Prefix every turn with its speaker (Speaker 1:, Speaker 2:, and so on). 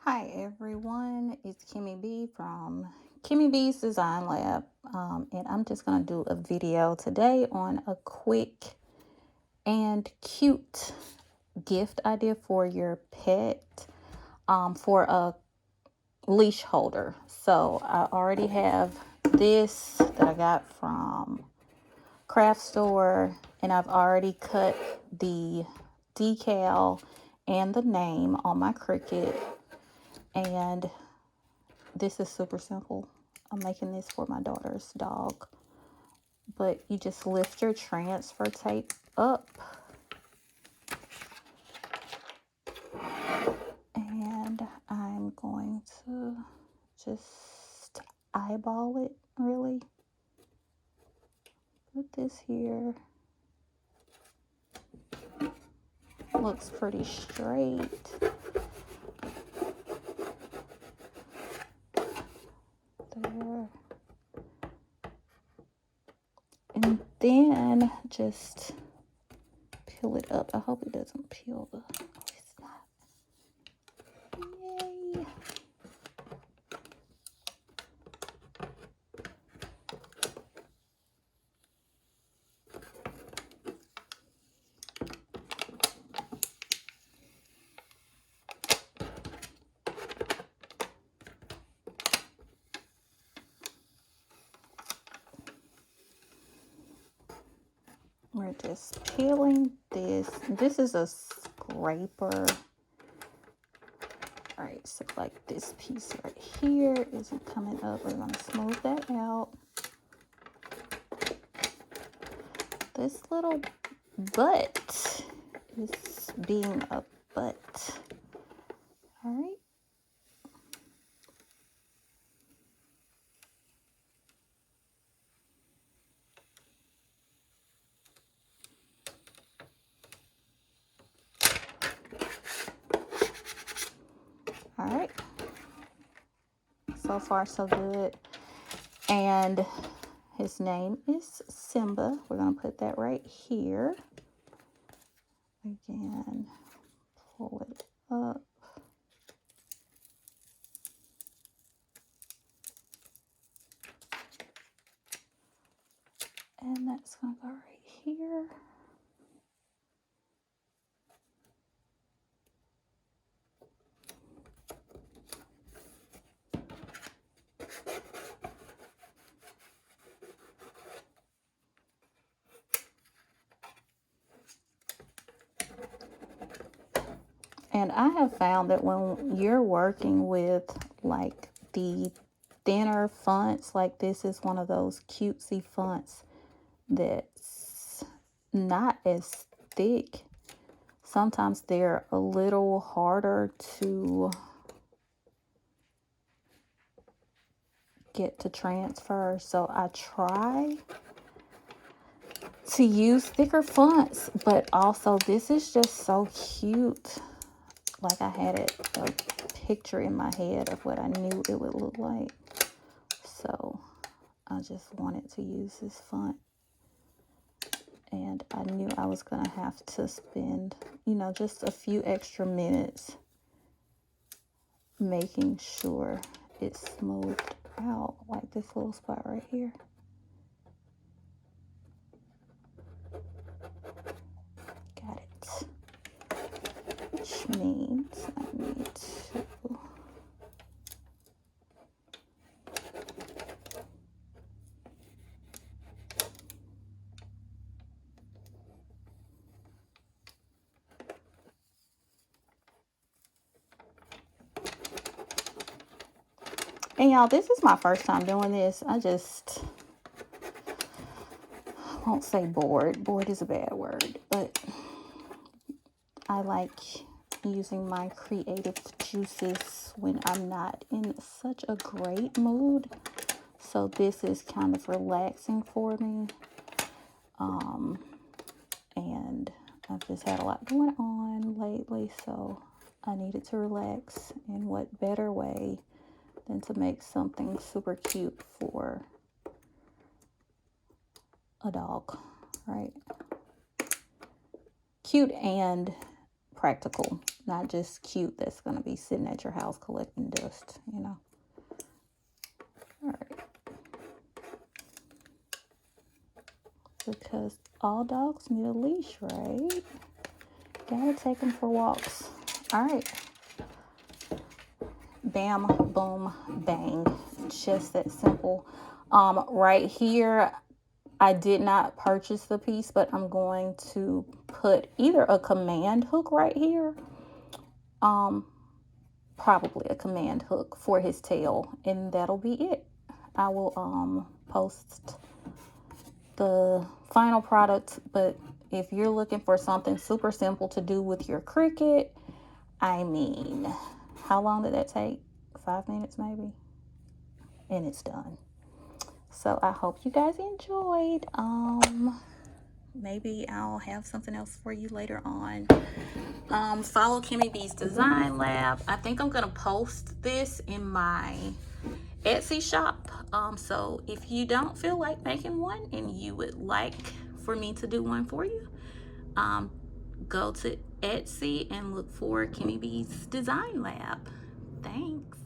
Speaker 1: Hi everyone, it's Kimmie B from Kimmie B's Design Lab, and I'm just going to do a video today on a quick and cute gift idea for your pet for a leash holder. So I already have this that I got from craft store, and I've already cut the decal and the name on my Cricut. And this is super simple. I'm making this for my daughter's dog. But you just lift your transfer tape up. And I'm going to just eyeball it, really. Put this here. Looks pretty straight. There. And then just peel it up. I hope it doesn't peel the... Oh, it's not. Yay. We're just peeling this. This is a scraper. All right, so like this piece right here isn't coming up. We're gonna smooth that out. This little butt is being a butt. All right. All right. So far, so good. And his name is Simba. We're gonna put that right here. Again, pull it up. And that's gonna go right here. And I have found that when you're working with like the thinner fonts, like this is one of those cutesy fonts that's not as thick. Sometimes they're a little harder to get to transfer. So I try to use thicker fonts, but also this is just so cute. Like I had a picture in my head of what I knew it would look like. So I just wanted to use this font. And I knew I was going to have to spend, just a few extra minutes making sure it's smoothed out, like this little spot right here. Got it. Which means I need to... And y'all, this is my first time doing this. I won't say bored. Bored is a bad word, but I like using my creative juices when I'm not in such a great mood. So this is kind of relaxing for me. And I've just had a lot going on lately, so I needed to relax. And what better way than to make something super cute for a dog, right? Cute and practical, not just cute that's going to be sitting at your house collecting dust, you know. All right. Because all dogs need a leash, right? Gotta take them for walks. All right. Bam, boom, bang. Just that simple. Right here, I did not purchase the piece, but I'm going to put either a command hook right here, probably a command hook for his tail, and that'll be it. I will post the final product, but if you're looking for something super simple to do with your Cricut, I mean, how long did that take? 5 minutes maybe, and it's done. So I hope you guys enjoyed. Maybe I'll have something else for you later on. Follow Kimmie B's Design Lab. I think I'm gonna post this in my Etsy shop. So if you don't feel like making one and you would like for me to do one for you, go to Etsy and look for Kimmie B's Design Lab. Thanks.